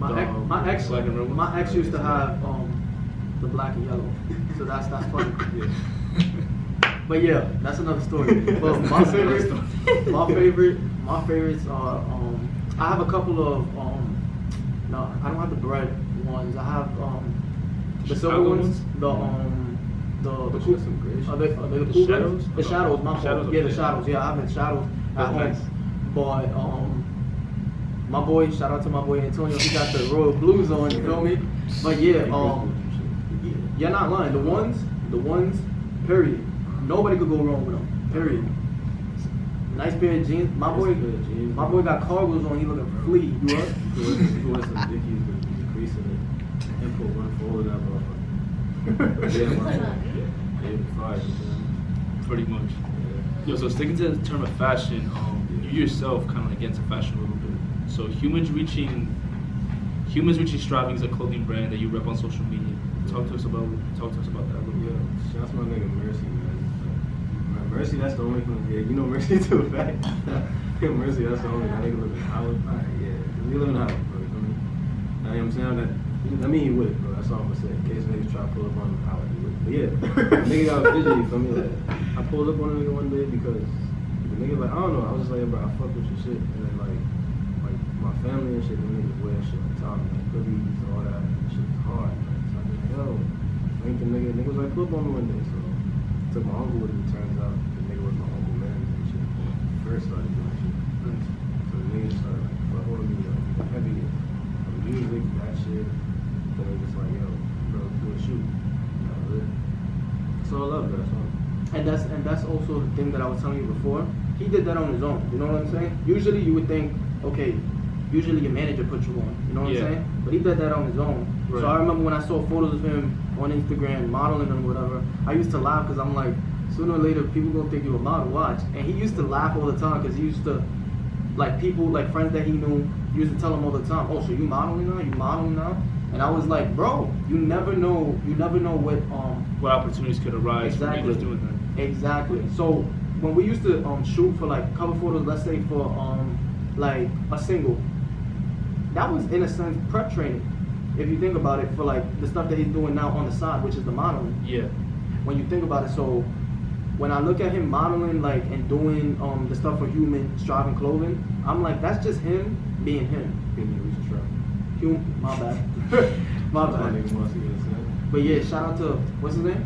My ex used to have the black and yellow, so that's funny. Yeah. But yeah, that's another story. But my favorites are I have a couple of no, I don't have the bread ones. I have the silver ones. The shadows. The shadows. My fault. Yeah, the shadows. Yeah, I have the shadows at home. Nice. But my boy, shout out to my boy Antonio. He got the royal blues on. You feel me? But yeah, you're not lying. The ones. Period. Nobody could go wrong with them. Period. Nice pair of jeans. My boy got cargos on. He looking flea. You up? He wants some Dickies with the crease in it. And put one fold in that motherfucker. Pretty much. Yeah. Yo, so sticking to the term of fashion, you yourself kind of like get into fashion a little bit. So Humans Reaching Striving is a clothing brand that you rep on social media. Talk to us about that a little bit. Yeah, shout out to my nigga Mercy, man. Mercy, that's the only thing. Yeah, you know Mercy too, fact. Mercy, that's the only. That nigga live in Howard. Yeah, we live in Howard, bro. You know what I mean? I'm saying that. I mean, he would, bro. That's all I'm gonna say. In case niggas try to pull up on Howard, he would. But yeah, nigga got a vision. You feel me? Like, I pulled up on a nigga one day because the nigga like, I don't know. I was just like, bro, I fuck with your shit, and then like my family and shit, the niggas wear shit like Tom, like hoodies, all that shit is hard. Like, so I was like, yo, ain't the nigga was like, pull up on me one day, so. Took my uncle with it, turns out the nigga was my uncle man and shit. First started doing shit. So the nigga started like fucking with me, like heavy music, that shit. Then they just like, yo, bro, do a shoot. That was it. So I love that song. And that's also the thing that I was telling you before. He did that on his own. You know what I'm saying? Usually you would think, okay, usually your manager put you on. You know what I'm saying? But he did that on his own. Right. So I remember when I saw photos of him on Instagram modeling and whatever, I used to laugh because I'm like, sooner or later people gonna think you a model, watch. And he used to laugh all the time because he used to, like people, like friends that he knew, used to tell him all the time, oh, so you modeling now? You modeling now? And I was like, bro, you never know what opportunities could arise from you just doing that. Exactly. So when we used to shoot for like cover photos, let's say for like a single, that was in a sense prep training. If you think about it, for like the stuff that he's doing now on the side, which is the modeling. Yeah. When you think about it, so when I look at him modeling like and doing the stuff for Human Striving Clothing, I'm like, that's just him being him. My bad. My bad. But yeah, shout out to what's his name?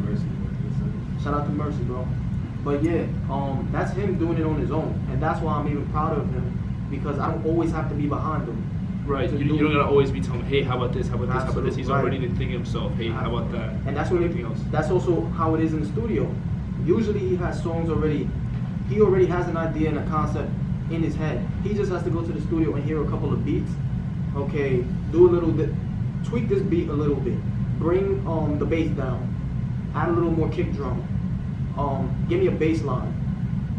Mercy. Shout out to Mercy, bro. But yeah, that's him doing it on his own, and that's why I'm even prouder of him because I don't always have to be behind him. Right, you don't gotta always be telling him, hey, how about this, how about this, how about this. He's already thinking himself, hey, how about that? And that's what that's also how it is in the studio. Usually he has songs already, he already has an idea and a concept in his head. He just has to go to the studio and hear a couple of beats. Okay, do a little bit, tweak this beat a little bit, bring the bass down, add a little more kick drum, give me a bass line.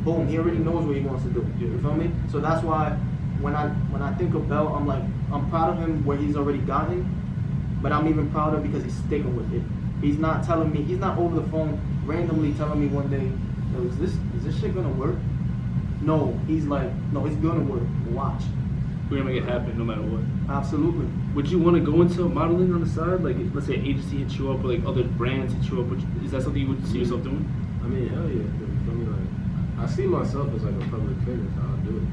Boom, he already knows what he wants to do. You feel me? So that's why when I think of Bell, I'm like, I'm proud of him where he's already gotten, but I'm even prouder because he's sticking with it. He's not telling me, he's not over the phone randomly telling me one day, yo, is this shit gonna work? No, he's like, no, it's gonna work. Watch. We're gonna make it happen no matter what. Absolutely. Would you want to go into modeling on the side? Like, let's say an agency hits you up, or like other brands hit you up. Is that something you would see yourself doing? I mean, hell yeah. You feel me? Like, I see myself as like a public figure, so I'll do it.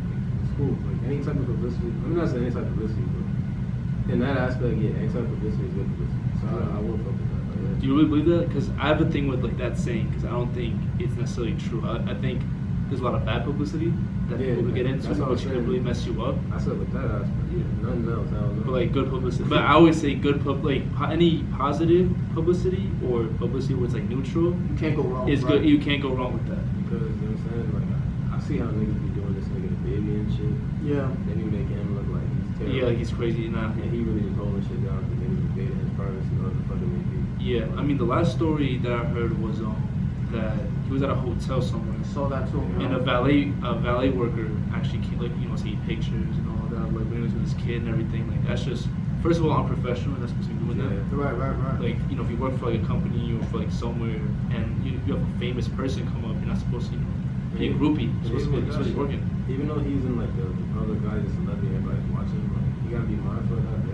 It's cool. Like any type of publicity. I'm not saying any type of publicity, but in that aspect, yeah, any type of publicity is good publicity. So I will fuck with that. Like, yeah. Do you really believe that? Because I have a thing with like that saying, because I don't think it's necessarily true. I think there's a lot of bad publicity that people would get into, which could really mess you up. I said with that aspect, yeah, nothing else. I don't know. But like good publicity. But I always say good any positive publicity or publicity where it's like neutral. You can't go wrong. Is good. You can't go wrong with that. Because you know what I'm saying? Like I see how niggas be doing this nigga the baby and shit. Yeah. Then you make him look like he's terrible. Yeah, like he's crazy now. And he really is holding shit down because niggas invaded his privacy or the fucking may be. Yeah, I mean the last story that I heard was that he was at a hotel somewhere. I saw that too. And a valet worker actually came, like, you know, see pictures and all that, like when he was with his kid and everything. Like that's just, first of all, unprofessional. That's supposed to be doing that. Right. Like, you know, if you work for like a company or for like somewhere and you have a famous person come up, you're not supposed to, you know, be a groupie. You're supposed to be working. Even though he's in like the other guys, the celebrity, everybody's watching him. Like, you gotta be mindful of that.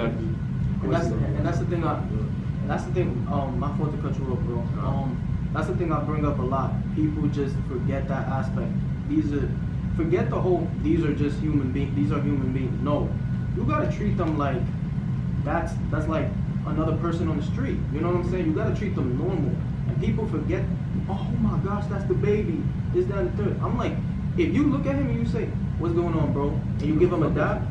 Exactly. And that's the thing. That's the thing. My fault to cut you off, bro. That's the thing I bring up a lot. People just forget that aspect. Forget the whole. These are just human beings. These are human beings. No, you gotta treat them like that's like another person on the street. You know what I'm saying? You gotta treat them normal. And people forget. Oh my gosh, that's the baby. This, that, and the third. I'm like, if you look at him and you say, "What's going on, bro?" and you give him a dab.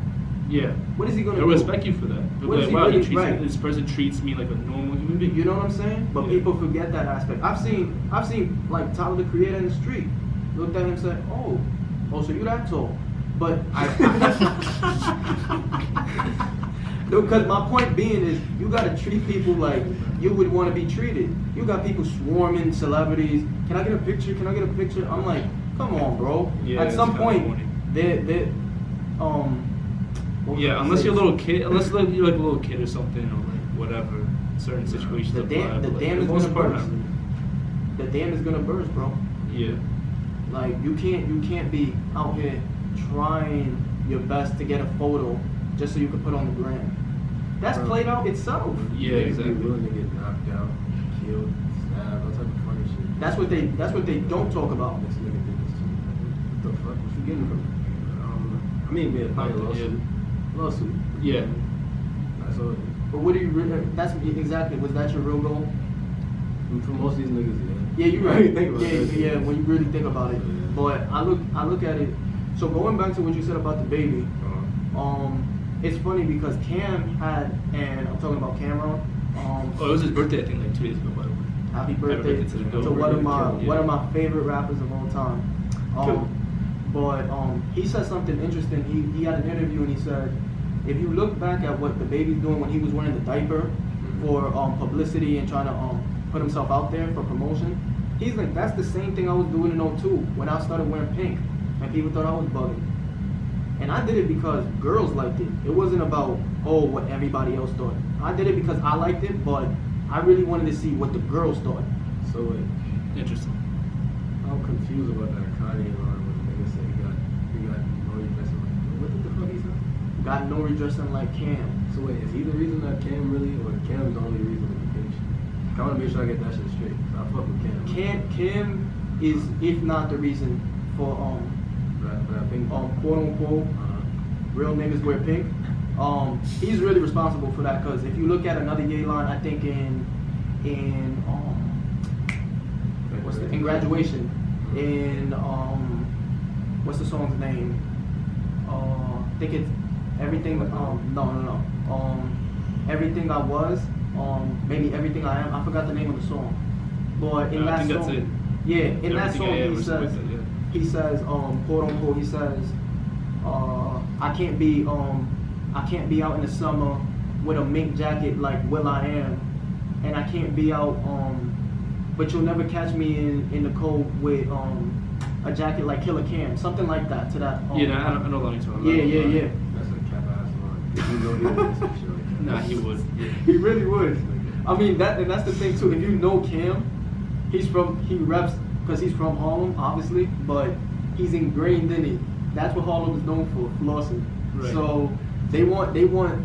Yeah. What is he gonna They'll do? respect you for that. They'll be like, wow, this person treats me like a normal human being. You know what I'm saying? But people forget that aspect. I've seen like Tyler the Creator in the street. Looked at him and said, oh, so you that tall. But no, because my point being is you gotta treat people like you would want to be treated. You got people swarming celebrities. Can I get a picture? Can I get a picture? I'm like, come on, bro. Yeah, at some point, they're yeah, unless you're a little kid, unless you're like a little kid or something, or like whatever, certain situations. The dam is gonna burst. The dam is gonna burst, bro. Yeah. Like you can't be out here trying your best to get a photo just so you can put on the gram. That's played out itself. Yeah, exactly. Willing to get knocked out, killed, stabbed, all type of funny shit. That's what they don't talk about. This nigga did this to me. What the fuck? What you getting from? I mean, probably a lawsuit. Lawsuit. Yeah. That's all. But what do you really? That's exactly. Was that your real goal? For most of these niggas, yeah. Yeah, you're right. Think about that. Yeah. When you really think about it, Yeah. but I look at it. So going back to what you said about the baby, it's funny because Cam had, and I'm talking about Cameron. Oh, it was his birthday, I think, like 2 days ago, by the way. Happy birthday to the to goat. one of my favorite rappers of all time. But he said something interesting. He had an interview and he said, if you look back at what the baby's doing when he was wearing the diaper for publicity and trying to put himself out there for promotion, he's like, that's the same thing I was doing in 02 when I started wearing pink and people thought I was bugging. And I did it because girls liked it. It wasn't about, what everybody else thought. I did it because I liked it, but I really wanted to see what the girls thought. So wait, Interesting. I'm confused about that Kanye line when the nigga said he got no redressing like. What the fuck he said? Got no redressing like Cam. So wait, is he the reason that Cam really, or Cam's the only reason that he finished? I want to make sure I get that shit straight. I fuck with Cam. Cam is, if not the reason for That pink. quote unquote real niggas wear pink. He's really responsible for that because if you look at another Ye line, I think in Graduation, in what's the song's name? I think it's Everything. No. Everything I Was. Maybe Everything I Am. I forgot the name of the song. But in that I think song, that's it. yeah, in that Everything song I Am he or something says. like that, yeah. He says, quote unquote, he says, I can't be out in the summer with a mink jacket like will.i.am, and I can't be out, but you'll never catch me in the cold with a jacket like Killer Cam, something like that. To that. I know what you're talking about. Yeah. That's a cap ass line. If you know he would do some shit like that. Nah, he would. Yeah. He really would. I mean that's the thing too. If you know Cam, he reps because he's from Harlem, obviously, but he's ingrained in it. That's what Harlem is known for, flossing. Right. So they want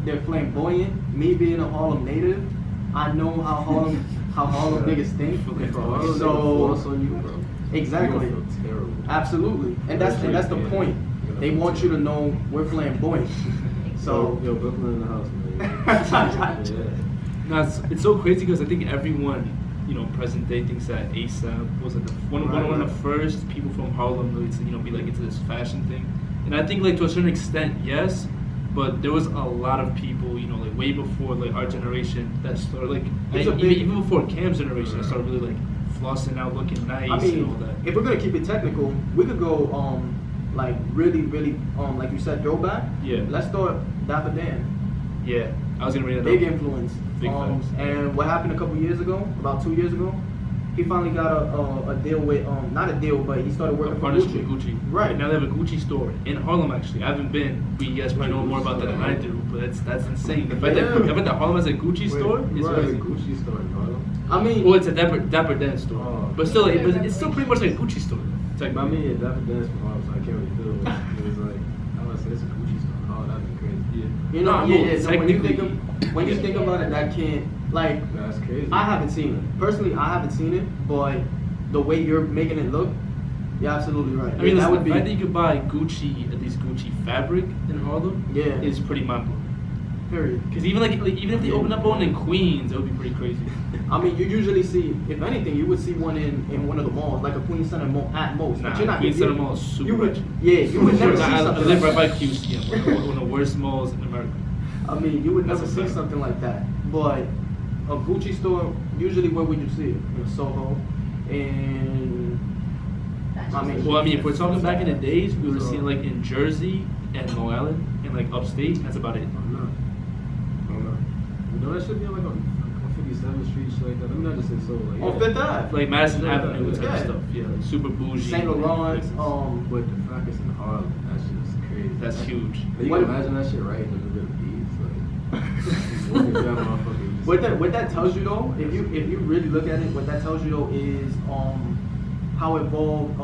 their flamboyant. Me being a Harlem native, I know how Harlem niggas think. So exactly, absolutely, and that's the point. They want you to know we're flamboyant. So yo, Brooklyn in the house, man. No, it's so crazy because I think everyone, present day thinks that ASAP was like one of the first people from Harlem really to be like into this fashion thing, and I think like to a certain extent yes, but there was a lot of people like way before like our generation that started like even before Cam's generation that started really like flossing out, looking nice and all that. If we're gonna keep it technical, we could go like really like you said throwback. Yeah. Let's start Dapper Dan. Yeah, I was gonna read that. Big influence. Big facts. And what happened a couple years ago, about 2 years ago, he finally got a deal with not a deal, but he started working for partnership Gucci. with Gucci. Right. Now they have a Gucci store in Harlem. Actually, I haven't been. You guys probably know more about that than I do, but that's insane. The fact that Harlem has a Gucci store is Right, crazy. a Gucci store in Harlem. I mean, Well, it's a Dapper Dan store, but still, it's still pretty much like a Gucci store. I mean, Dapper Dan's from Harlem, so I can't really feel it. It was like, I was say it's a Gucci store. Oh, that'd be crazy. Yeah. You know, Nah, yeah. So when you technically, think about it, that can't like. That's crazy. I haven't seen it personally. I haven't seen it, but the way you're making it look, you're absolutely right. I mean, that listen, would the fact be. that you could buy Gucci, at least Gucci fabric in Harlem, Yeah. is pretty mind blowing. Period. Because even even if they open up one in Queens, it would be pretty crazy. I mean, you usually see, if anything, you would see one in one of the malls, like a Queens Center mall at most. Nah, but you're not. Queens you- Center Mall is super You would, rich. yeah, you would never see I something live like right that. by QC, one of the worst malls in America. I mean, you would That's never a see fact. something like that. But a Gucci store, usually where would you see it? In Soho, and I mean, Well, I mean, if we're talking back in the days, we would have seen like in Jersey and Long Island and like upstate. That's about it. I'm not. You know, that should be on 57th Street, shit like that. Let me not just say so. Like, on Fifth Ave, Like Madison Yeah, Avenue type yeah. of stuff. Yeah, like super bougie. Saint Laurent. But the fact it's in Harlem, that shit is crazy. That's huge. You What- can imagine that shit right in the middle of the beats, like walking down motherfucking. what that tells you though, if you really look at it, what that tells you though is how evolved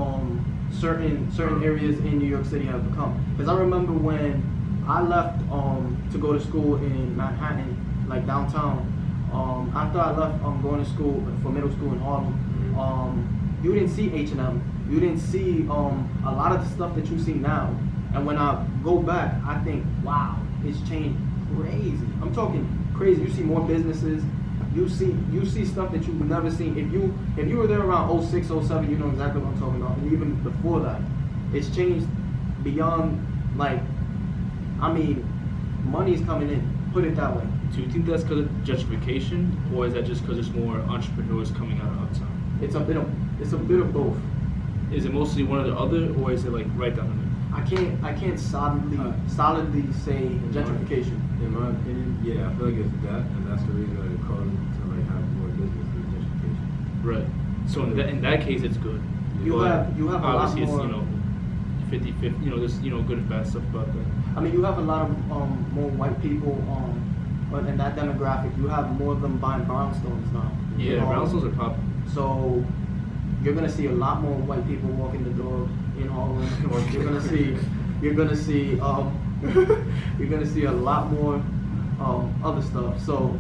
certain areas in New York City have become. Because I remember when I left to go to school in Manhattan, like downtown. After I left going to school for middle school in Harlem, you didn't see H&M. You didn't see a lot of the stuff that you see now. And when I go back, I think, wow, it's changed crazy. I'm talking crazy. You see more businesses. You see stuff that you've never seen. If you were there around 06, 07, you know exactly what I'm talking about. And even before that, it's changed beyond, like, I mean, money's coming in. Put it that way. Do you think that's because of gentrification, or is that just because there's more entrepreneurs coming out of uptown? It's a bit of both. Is it mostly one or the other, or is it like right down the middle? I can't solidly say gentrification. In my opinion, yeah, I feel like it's that, and that's the reason that it caused to like have more business than gentrification. Right. So in that case, it's good. You But have a lot obviously more. it's 50-50. There's good and bad stuff about that. I mean, you have a lot of more white people but in that demographic. You have more of them buying brownstones now. Yeah, brownstones are popping. So you're gonna see a lot more white people walking the dog in Harlem. You're gonna see you're gonna see a lot more other stuff. So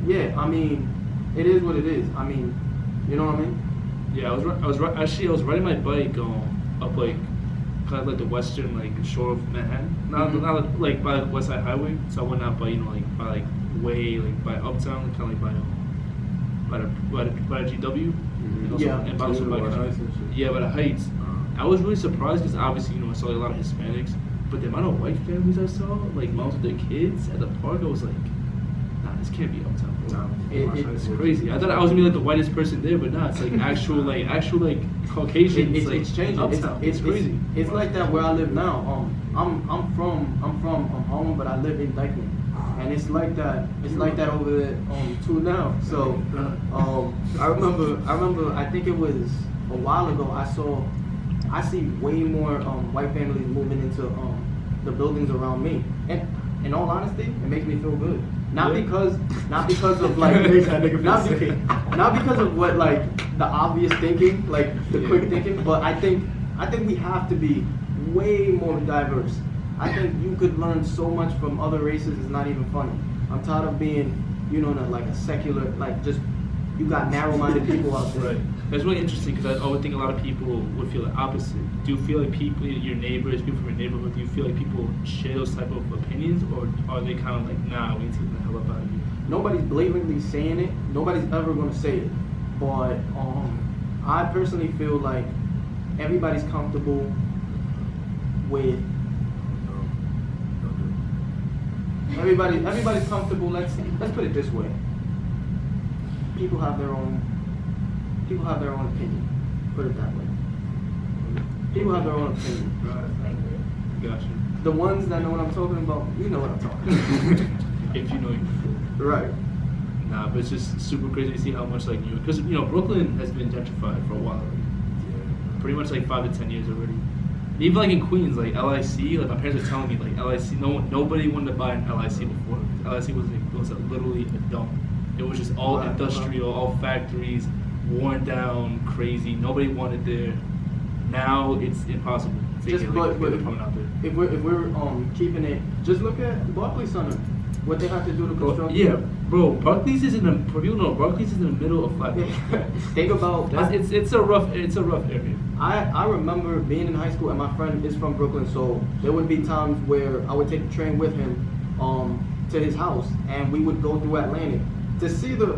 yeah, I mean, it is what it is. I mean, you know what I mean? Yeah, I was riding my bike up like kind of like the western like shore of Manhattan, not like by the West Side Highway. So I went out by by way like by uptown, kind of like by the GW, and also, Yeah. and also by By the Heights and shit. yeah, by the Heights. I was really surprised because obviously I saw like, a lot of Hispanics, but the amount of white families I saw, like moms with their kids at the park, I was like, nah, this can't be uptown. It's crazy. I thought I was gonna be like the whitest person there, but nah, it's like actual Caucasians. It's changing. Uptown. It's crazy. It's like that where I live now. I'm from Harlem, but I live in Dykeman, and it's like that. It's like that over there too now. So I remember. I think it was a while ago. I see way more white families moving into the buildings around me, and in all honesty, it makes me feel good. Not because of like not because of what like the obvious thinking, like the quick thinking, but I think we have to be way more diverse. I think you could learn so much from other races. It's not even funny. I'm tired of being, like a secular, like just you got narrow-minded people out there. Right. That's really interesting because I would think a lot of people would feel the opposite. Do you feel like people, your neighbors, people from your neighborhood, do you feel like people share those type of opinions, or are they kind of like, nah, we need to get the hell up out of here? Nobody's blatantly saying it. Nobody's ever going to say it. But I personally feel like everybody's comfortable with everybody's comfortable. Let's put it this way. People have their own opinion. Put it that way. People have their own opinion. Gotcha. The ones that know what I'm talking about, you know what I'm talking about. If you know you. Right. Nah, but it's just super crazy to see how much like because Brooklyn has been gentrified for a while already. Pretty much like 5 to 10 years already. And even like in Queens, like LIC, like my parents were telling me like LIC, nobody wanted to buy an LIC before. LIC was literally a dump. It was just all industrial, all factories, worn down, crazy. Nobody wanted there. Now it's impossible. It's fake Just it, but like, they're coming out there. if we're keeping it, just look at Barclays Center. What they have to do to construct. Yeah, bro. Barclays is for people know, Barclays is in the middle of Flatbush. Think about it's a rough area. I remember being in high school and my friend is from Brooklyn, so there would be times where I would take the train with him to his house and we would go through Atlantic to see the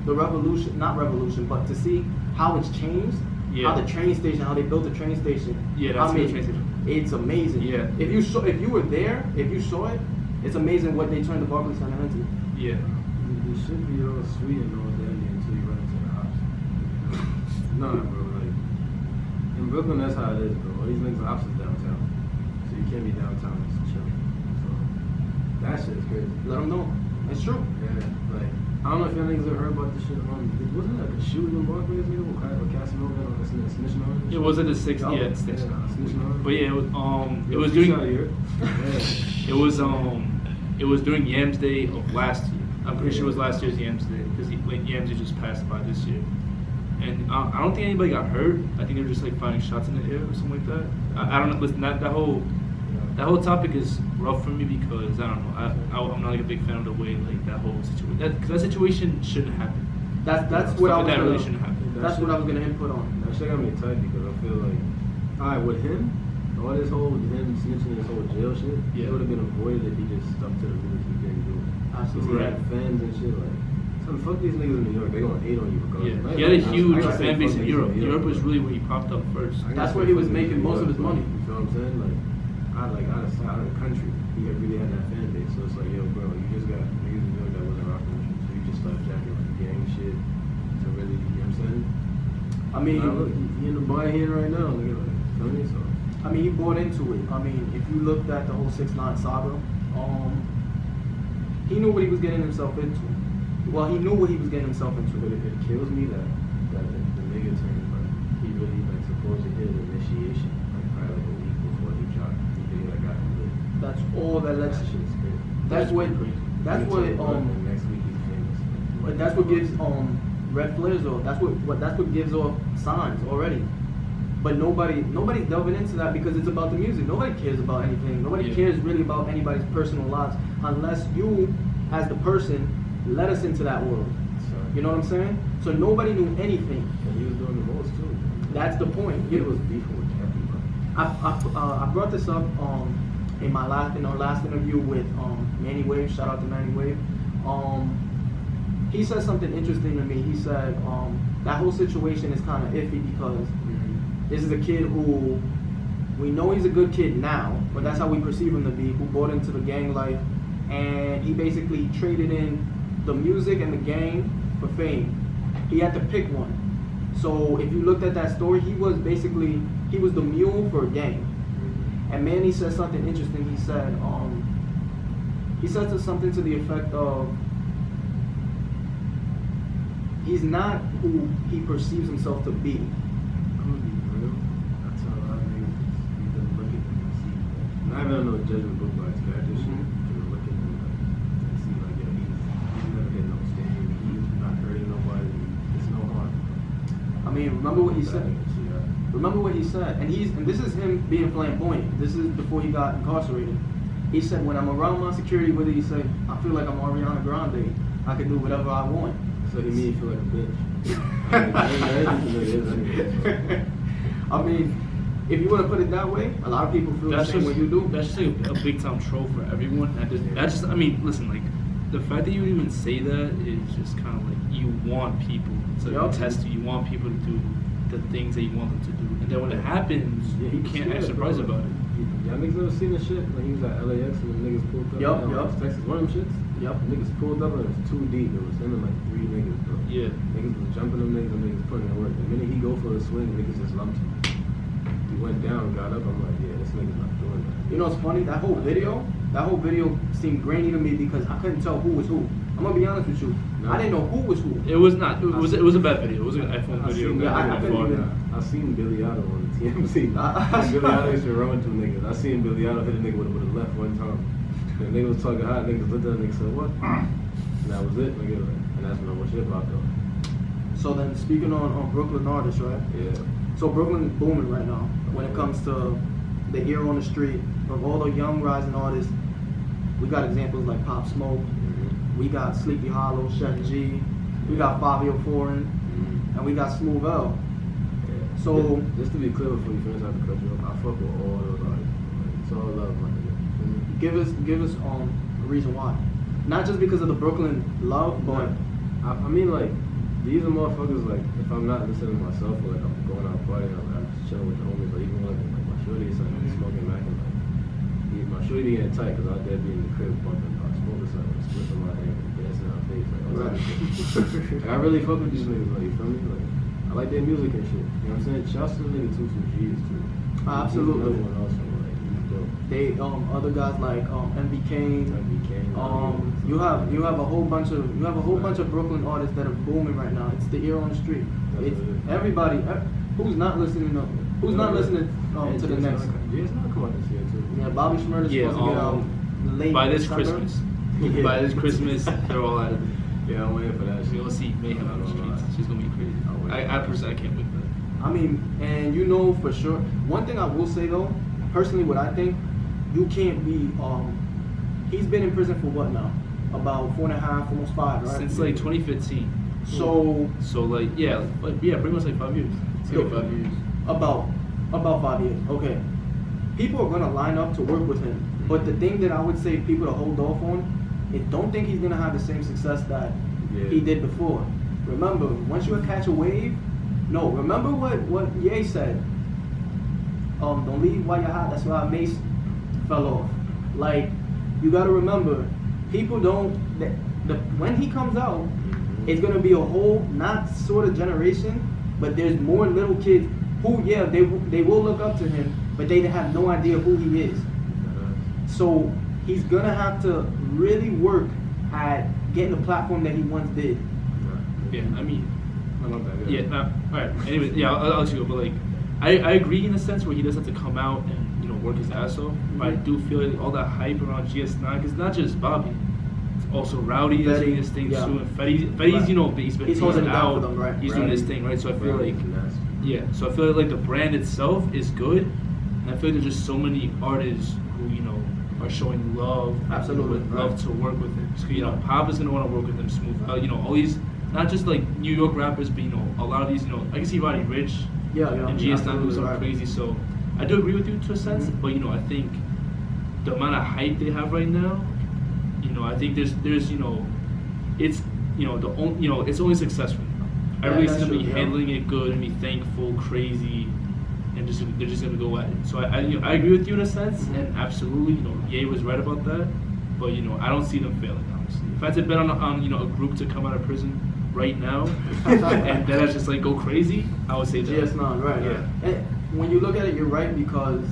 revolution, not revolution, but to see how it's changed. Yeah. How the train station, how they built the train station. Yeah, that's the train station. It's amazing. Yeah. If you were there, if you saw it, it's amazing what they turned the Barclays Center into. Yeah. You should be all sweet and all dandy until you run into the ops. Nah, bro. Like in Brooklyn, that's how it is, bro. All these niggas are ops is downtown, so you can't be downtown and chill. So that shit is crazy. Let them know. It's true. Yeah. Like I don't know if y'all niggas ever heard about this shit. Wasn't that a shooting in Barclays, nigga? With Casanova on the snitching on him? It was at the 6th. Yeah, it's snitching on him. But yeah, it was during. It was during Yams Day of last year. I'm pretty sure it was last year's Yams Day because Yams Day just passed by this year. And I don't think anybody got hurt. I think they were just like firing shots in the air or something like that. I don't know. Listen, that whole topic is rough for me because I don't know. I'm not like a big fan of the way like that whole situation. Because that situation shouldn't happen. That's what I was that gonna, really shouldn't happen. That's what I was gonna input on. That shit got me tight because I feel like, alright, with him, all this whole him snitching this whole jail shit, it would have been avoided if he just stuck to the rules he didn't do. Absolutely. He had fans and shit like. Fuck these niggas in New York, they gonna hate on you regardless. Yeah. He had a huge fan base in Europe. Europe was really where he popped up first. That's where he was making most of his money. You feel what I'm saying? Like out of the country, he really had that fan base. So it's like, yo, bro, you just got niggas in New York that wasn't rocking with you, so you just started jacking like gang shit to really, you know what I'm saying? I mean, look, he in the bar here right now. Nigga, like, feel me? So. I mean, he bought into it. I mean, if you looked at the whole 6ix9ine saga, he knew what he was getting himself into. Well, he knew what he was getting himself into. But it kills me that the nigga turned like he really like supposed to hit an initiation like probably like a week before he dropped. He really like got him lit. That's all that lets. That shit's crazy. That's what. That's what. And next week he's famous. But that's what gives red flares off. That's what gives off signs already. But nobody's delving into that because it's about the music. Nobody cares about anything. Nobody cares really about anybody's personal lives unless you, as the person, let us into that world. You know what I'm saying? So nobody knew anything. And he was doing the most too. That's the point. He was beefing with everybody. I brought this up in our last interview with Manny Wave. Shout out to Manny Wave. He said something interesting to me. He said that whole situation is kind of iffy because this is a kid who we know he's a good kid now, but that's how we perceive him to be. Who bought into the gang life, and he basically traded in the music and the gang for fame. He had to pick one. So if you looked at that story, he was the mule for a gang. And Manny said something interesting. He said something to the effect of he's not who he perceives himself to be. I'm gonna be real. I tell a lot of niggas you can look at him and see. And I haven't no judgment book by his character shit. You can look at him and see like, yeah, he's never getting no stain. He's not hurting nobody. It's no harm. I mean, remember what he said. Remember what he said, and this is him being flamboyant. This is before he got incarcerated. He said, "When I'm around my security, with it, he said, I feel like I'm Ariana Grande. I can do whatever I want." So he made you feel like a bitch. I mean, if you want to put it that way, a lot of people feel the same way you do. That's just like a big time troll for everyone. I mean, listen, like the fact that you would even say that is just kind of like you want people to test you. You want people to do the things that you want them to do, and then when it happens, you can't act surprised about it. Y'all niggas ever seen this shit when he was at LAX and the niggas pulled up? Yup. Texas, one of them shits? Yup. Niggas pulled up and it was too deep. It was him and like 3 niggas, bro. Yeah. Niggas was jumping them niggas and niggas putting in work. The minute he go for a swing, niggas just lumped him. He went down and got up. I'm like, yeah, this nigga's not doing that. You know what's funny? That whole video seemed grainy to me because I couldn't tell who was who. I'm gonna be honest with you. No. I didn't know who was who. It was not. It was a bad video. It was an iPhone video. I seen Billy Otto on the TMZ. Billy Otto used to run 2 niggas. I seen Billy Otto hit a nigga with a left one time. The nigga was talking hot. Niggas looked at the nigga said, "What?" And that was it, nigga. And that's when I watched hip hop though. So then, speaking on Brooklyn artists, right? Yeah. So Brooklyn is booming right now when it comes to the ear on the street of all the young rising artists. We got examples like Pop Smoke. We got Sleepy Hollow, Chef G. We got Fabio Foreign, and we got Smooth L. Yeah. So just to be clear before you finish out the cut you off, I fuck with all those artists. It's all love, my nigga. give us a reason why. Not just because of the Brooklyn love, but I mean, like, these are motherfuckers, like, if I'm not listening to myself, or like I'm going out partying, I'm chilling with the homies, or even like my shorty or something, smoking back, and like, my shorty be getting tight, because out there be in the crib bumping Pop Smoke or something, splitting my hand, dancing on her face, like, all that shit. Like, I really fuck with these niggas, like, you feel me? Like, I like their music and shit, you know what I'm saying? Shouts to the nigga 2-2 G's too. Absolutely. He's another one also, like, he's dope. they other guys like MV Kane. You have a whole bunch of Brooklyn artists that are booming right now. It's the ear on the street. It's everybody. Who's not listening? Who's not listening to the next? Yeah, it's not come out this year too. Yeah, Bobby Shmurda's supposed to get out late by this December. Christmas. By this Christmas, they're all out of it. Yeah, I'm waiting for that. You'll see Mayhem on the streets. She's gonna be crazy. I personally can't wait for that. I mean, and you know for sure. One thing I will say though, personally, what I think, you can't be. He's been in prison for what now? About 4.5, almost 5, right? Since like 2015. So like pretty much like 5 years. It's like 5 years. About 5 years. Okay. People are gonna line up to work with him, but the thing that I would say people to hold off on is don't think he's gonna have the same success that he did before. Remember, once you catch a wave, remember what Ye said. Don't leave while you're hot. That's why Mace fell off. Like, you gotta remember, people don't. When he comes out, it's gonna be a whole not sort of generation, but there's more little kids who they will look up to him, but they have no idea who he is. So he's gonna have to really work at getting the platform that he once did. Yeah, I mean, I love that. all right. Anyway, yeah, I'll let you go. But like, I agree in a sense where he does have to come out and work his ass off. But I do feel like all that hype around GS9, because not just Bobby, it's also Rowdy is doing his thing too, and Fetty's He's holding it down out. for them, right? He's doing his thing, right? So I feel like, so I feel like the brand itself is good, and I feel like there's just so many artists who are showing love, absolutely, would love to work with him. So, Pop is gonna want to work with him, Smooth out. All these, not just like New York rappers, but a lot of these, I can see Roddy Rich, and GS9 was so crazy. So I do agree with you to a sense, but I think the amount of hype they have right now, I think there's it's it's only successful. Everybody's gonna be handling it good and be thankful, crazy, and they're just gonna go at it. So I agree with you in a sense, and absolutely, Ye was right about that. But I don't see them failing, honestly. If I had to bet on a group to come out of prison right now, and then I just like go crazy, I would say GS9, right? Yeah. And when you look at it, you're right, because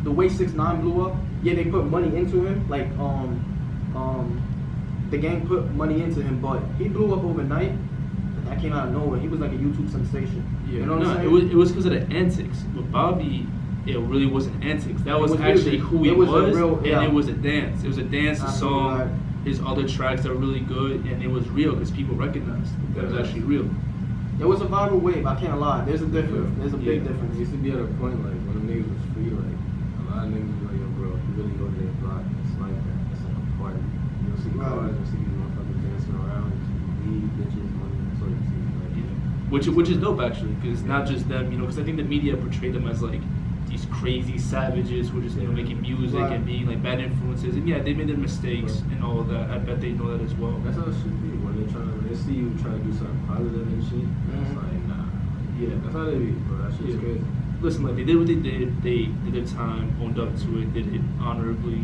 the way 6ix9ine blew up, they put money into him. Like the gang put money into him, but he blew up overnight. And that came out of nowhere. He was like a YouTube sensation. Yeah. You know what I'm saying? It was because of the antics. With Bobby, it really wasn't antics. That was actually music. who he was, and it was a dance. It was a dance, a song. Right. His other tracks that were really good, and it was real because people recognized that it was actually real. It was a viral wave. I can't lie. There's a difference. There's a big difference. It used to be at a point like when the niggas was free, like a lot of niggas was like, yo, bro, if you really go to their block, it's like that. It's like a party. You'll see cars, you'll see these motherfuckers dancing around, weed, bitches, money. That's all you see. Like, Which is dope actually, because it's not just them, because I think the media portrayed them as like these crazy savages who are just making music and being like bad influences, and they made their mistakes and all of that. I bet they know that as well. That's how it should be when they see you trying to do something positive and shit. It's like, nah. Yeah, that's how they be, bro. That shit's crazy. Listen, like they did what they did. They did their time, owned up to it, did it honorably,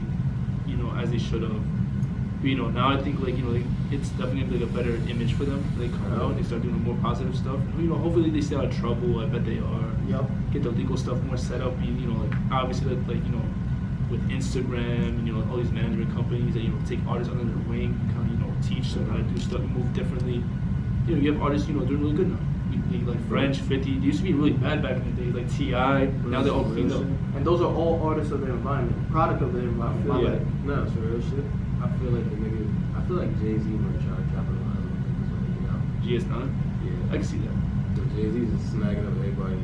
as they should have. But, now I think it's definitely like a better image for them. They come out and they start doing more positive stuff. Hopefully they stay out of trouble. I bet they are. Yep. Get the legal stuff more set up. Obviously with Instagram and all these management companies that take artists under their wing, kind of teach them how to do stuff, move differently. You have artists doing really good now. Like French, 50. They used to be really bad back in the day. Like T.I. Now they're all cleaned up. And those are all artists of their environment, product of their environment. No, it's real shit. I feel like Jay-Z might try to capitalize on this one, GS9? Yeah. I can see that. Jay-Z's is snagging up everybody.